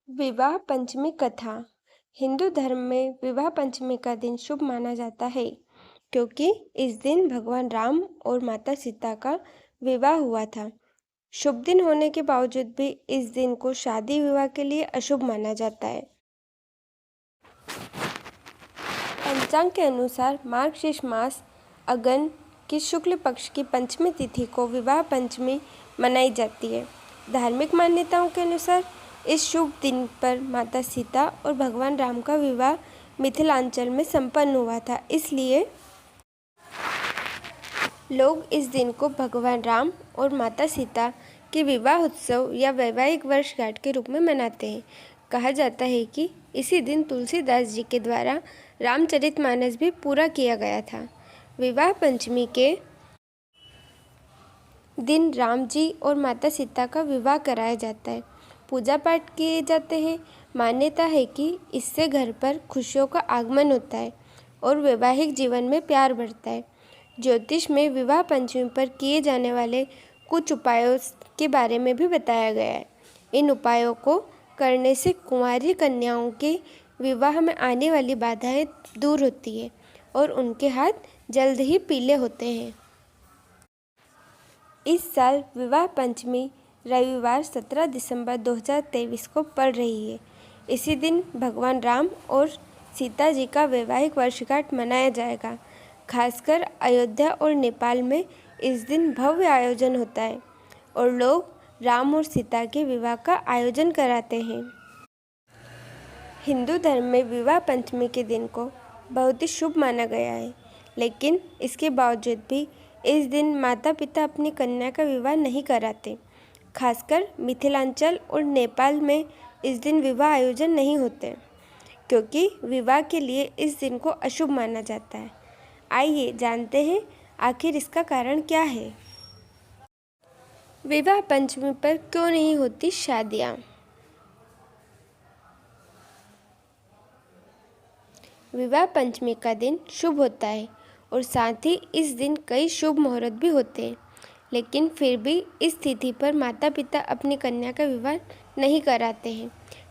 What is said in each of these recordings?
विवाह पंचमी कथा। हिंदू धर्म में विवाह पंचमी का दिन शुभ माना जाता है क्योंकि इस दिन भगवान राम और माता सीता का विवाह हुआ था। शुभ दिन होने के बावजूद भी इस दिन को शादी विवाह के लिए अशुभ माना जाता है। पंचांग के अनुसार मार्गशीर्ष मास अगन की शुक्ल पक्ष की पंचमी तिथि को विवाह पंचमी मनाई जाती है। धार्मिक मान्यताओं के अनुसार इस शुभ दिन पर माता सीता और भगवान राम का विवाह मिथिलांचल में संपन्न हुआ था, इसलिए लोग इस दिन को भगवान राम और माता सीता के विवाह उत्सव या वैवाहिक वर्षगांठ के रूप में मनाते हैं। कहा जाता है कि इसी दिन तुलसीदास जी के द्वारा रामचरितमानस भी पूरा किया गया था। विवाह पंचमी के दिन राम जी और माता सीता का विवाह कराया जाता है। पूजा पाठ किए जाते हैं। मान्यता है कि इससे घर पर खुशियों का आगमन होता है और वैवाहिक जीवन में प्यार बढ़ता है। ज्योतिष में विवाह पंचमी पर किए जाने वाले कुछ उपायों के बारे में भी बताया गया है। इन उपायों को करने से कुंवारी कन्याओं के विवाह में आने वाली बाधाएं दूर होती है और उनके हाथ जल्द ही पीले होते हैं। इस साल विवाह पंचमी रविवार 17 दिसंबर 2023 को पड़ रही है। इसी दिन भगवान राम और सीता जी का वैवाहिक वर्षगांठ मनाया जाएगा। खासकर अयोध्या और नेपाल में इस दिन भव्य आयोजन होता है और लोग राम और सीता के विवाह का आयोजन कराते हैं। हिंदू धर्म में विवाह पंचमी के दिन को बहुत ही शुभ माना गया है, लेकिन इसके बावजूद भी इस दिन माता पिता अपनी कन्या का विवाह नहीं कराते। खासकर मिथिलांचल और नेपाल में इस दिन विवाह आयोजन नहीं होते क्योंकि विवाह के लिए इस दिन को अशुभ माना जाता है। आइए जानते हैं आखिर इसका कारण क्या है। विवाह पंचमी पर क्यों नहीं होती शादियाँ? विवाह पंचमी का दिन शुभ होता है और साथ ही इस दिन कई शुभ मुहूर्त भी होते हैं, लेकिन फिर भी इस तिथि पर माता पिता अपनी कन्या का विवाह नहीं कराते हैं।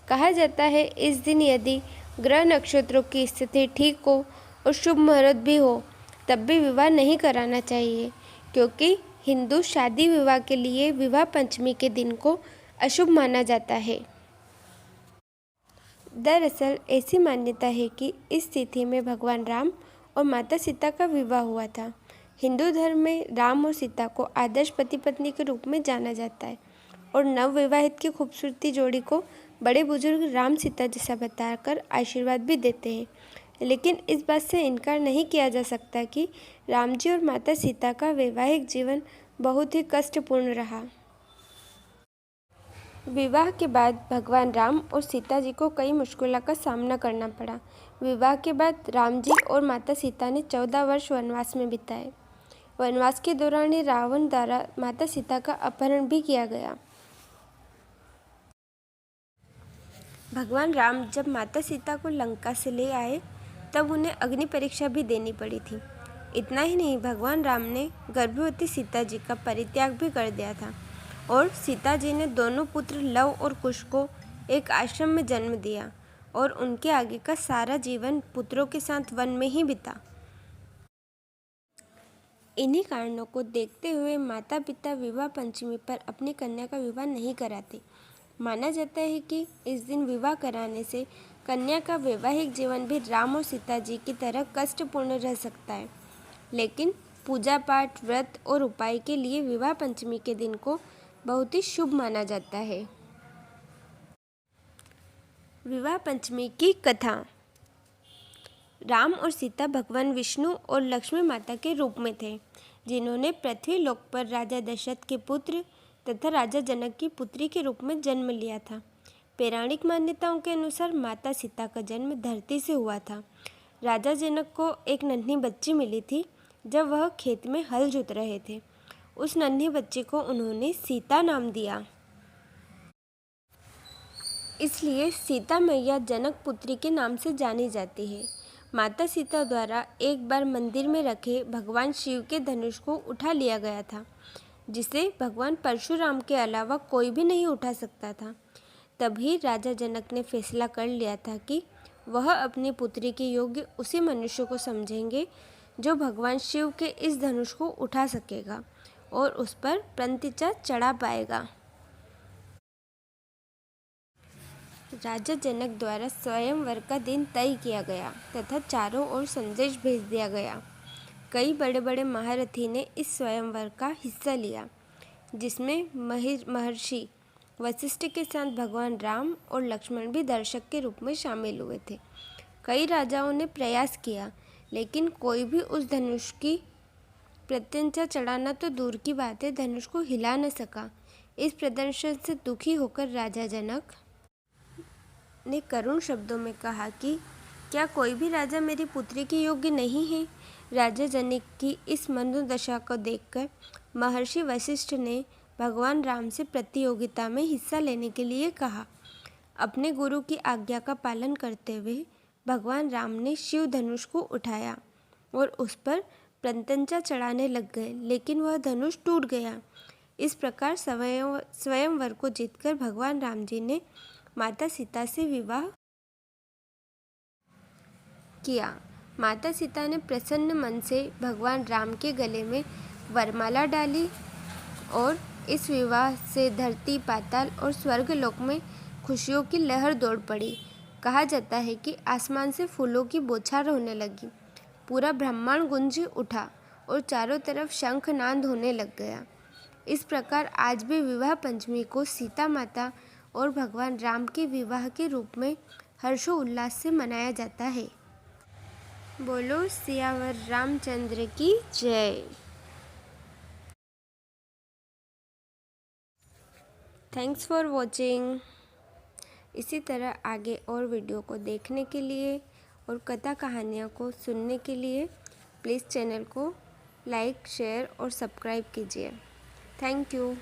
कहा जाता है इस दिन यदि ग्रह नक्षत्रों की स्थिति ठीक हो और शुभ मुहूर्त भी हो तब भी विवाह नहीं कराना चाहिए, क्योंकि हिंदू शादी विवाह के लिए विवाह पंचमी के दिन को अशुभ माना जाता है। दरअसल ऐसी मान्यता है कि इस तिथि में भगवान राम और माता सीता का विवाह हुआ था। हिंदू धर्म में राम और सीता को आदर्श पति पत्नी के रूप में जाना जाता है और नवविवाहित की खूबसूरती जोड़ी को बड़े बुजुर्ग राम सीता जैसा बताकर आशीर्वाद भी देते हैं। लेकिन इस बात से इनकार नहीं किया जा सकता कि राम जी और माता सीता का वैवाहिक जीवन बहुत ही कष्टपूर्ण रहा। विवाह के बाद भगवान राम और सीता जी को कई मुश्किलों का सामना करना पड़ा। विवाह के बाद राम जी और माता सीता ने 14 वर्ष वनवास में बिताए। वनवास के दौरान ही रावण द्वारा माता सीता का अपहरण भी किया गया। भगवान राम जब माता सीता को लंका से ले आए तब उन्हें अग्नि परीक्षा भी देनी पड़ी थी। इतना ही नहीं, भगवान राम ने गर्भवती सीता जी का परित्याग भी कर दिया था और सीता जी ने दोनों पुत्र लव और कुश को एक आश्रम में जन्म दिया और उनके आगे का सारा जीवन पुत्रों के साथ वन में ही बिता। इन्हीं कारणों को देखते हुए माता पिता विवाह पंचमी पर अपनी कन्या का विवाह नहीं कराते। माना जाता है कि इस दिन विवाह कराने से कन्या का वैवाहिक जीवन भी राम और सीता जी की तरह कष्टपूर्ण रह सकता है, लेकिन पूजा पाठ, व्रत और उपाय के लिए विवाह पंचमी के दिन को बहुत ही शुभ माना जाता है। विवाह पंचमी की कथा। राम और सीता भगवान विष्णु और लक्ष्मी माता के रूप में थे, जिन्होंने पृथ्वी लोक पर राजा दशरथ के पुत्र तथा राजा जनक की पुत्री के रूप में जन्म लिया था। पौराणिक मान्यताओं के अनुसार माता सीता का जन्म धरती से हुआ था। राजा जनक को एक नन्ही बच्ची मिली थी जब वह खेत में हल जोत रहे थे। उस नन्ही बच्ची को उन्होंने सीता नाम दिया। इसलिए सीता मैया जनक पुत्री के नाम से जानी जाती है। माता सीता द्वारा एक बार मंदिर में रखे भगवान शिव के धनुष को उठा लिया गया था, जिसे भगवान परशुराम के अलावा कोई भी नहीं उठा सकता था। तभी राजा जनक ने फैसला कर लिया था कि वह अपनी पुत्री के योग्य उसी मनुष्य को समझेंगे जो भगवान शिव के इस धनुष को उठा सकेगा और उस पर प्रंतिचा चढ़ा पाएगा। राजा जनक द्वारा स्वयंवर का दिन तय किया गया तथा चारों ओर संदेश भेज दिया गया। कई बड़े बड़े महारथी ने इस स्वयंवर का हिस्सा लिया, जिसमें महर्षि वशिष्ठ के साथ भगवान राम और लक्ष्मण भी दर्शक के रूप में शामिल हुए थे। कई राजाओं ने प्रयास किया, लेकिन कोई भी उस धनुष की प्रत्यंचा चढ़ाना तो दूर की बात है, धनुष को हिला न सका। इस प्रदर्शन से दुखी होकर राजा जनक ने करुण शब्दों में कहा कि क्या कोई भी राजा मेरी पुत्री के योग्य नहीं है। राजा जनक की इस मनोदशा को देखकर महर्षि वशिष्ठ ने भगवान राम से प्रतियोगिता में हिस्सा लेने के लिए कहा। अपने गुरु की आज्ञा का पालन करते हुए भगवान राम ने शिव धनुष को उठाया और उस पर प्रत्यंचा चढ़ाने लग गए, लेकिन वह धनुष टूट गया। इस प्रकार स्वयंवर को जीतकर भगवान राम जी ने माता सीता से विवाह किया। माता सीता ने प्रसन्न मन से भगवान राम के गले में वरमाला डाली और इस विवाह से धरती, पाताल और स्वर्गलोक में खुशियों की लहर दौड़ पड़ी। कहा जाता है कि आसमान से फूलों की बौछार होने लगी, पूरा ब्रह्मांड गूंज उठा और चारों तरफ शंखनाद होने लग गया। इस प्रकार आज भी विवाह पंचमी को सीता माता और भगवान राम के विवाह के रूप में हर्षोल्लास से मनाया जाता है। बोलो सियावर रामचंद्र की जय। Thanks for watching. इसी तरह आगे और वीडियो को देखने के लिए और कथा कहानियों को सुनने के लिए प्लीज़ चैनल को लाइक, शेयर और सब्सक्राइब कीजिए। Thank you.